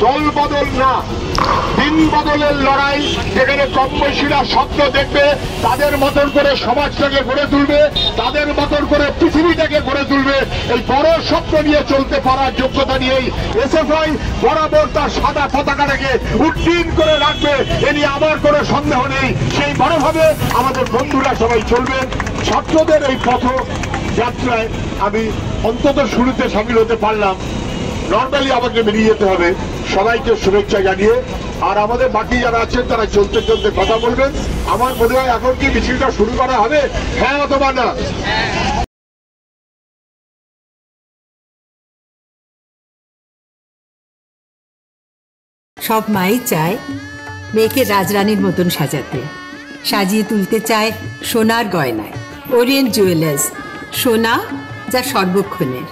দল বদল না, দিন বদলের লড়াই, যেখানে কমবেশিরা স্বপ্ন দেখবে, তাদের মতন করে সমাজটাকে গড়ে তুলবে, তাদের মতন করে পৃথিবীটাকে গড়ে তুলবে। এই বড় স্বপ্ন নিয়ে চলতে পারার যোগ্যতা নিয়েই এসএফআই বরাবর তার সাদা পতাকাটাকে উড্ডীন করে রাখবে, এ নিয়ে আমার কোনো সন্দেহ নেই। সেই বড়ভাবে আমাদের বন্ধুরা সবাই চলবেন। ছাত্রদের এই পথ যাত্রায় আমি অন্তত শুরুতে সামিল হতে পারলাম। নর্মালি আমাকে বেরিয়ে যেতে হবে। সবাইকে শুভেচ্ছা জানিয়ে, আর আমাদের বাকি যারা আছেন তারা চলতে চলতে কথা বলবেন। আমার মনে হয় এখন কি মিছিলটা শুরু করা হবে? হ্যাঁ অথবা না? সব মাই চায় মেয়েকে রাজরানীর মতন সাজাতে, সাজিয়ে তুলতে চায় সোনার গয়নায়। ওরিয়েন্ট জুয়েলার্স, সোনা যা সর্বক্ষণের।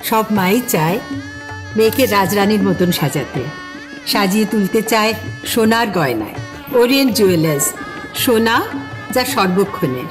সব মাই চায় মেয়েকে রাজরানীর মতন সাজাতে, সাজিয়ে তুলতে চায় সোনার গয়নায়। ওরিয়েন্ট জুয়েলার্স, সোনা যা সর্বক্ষণের।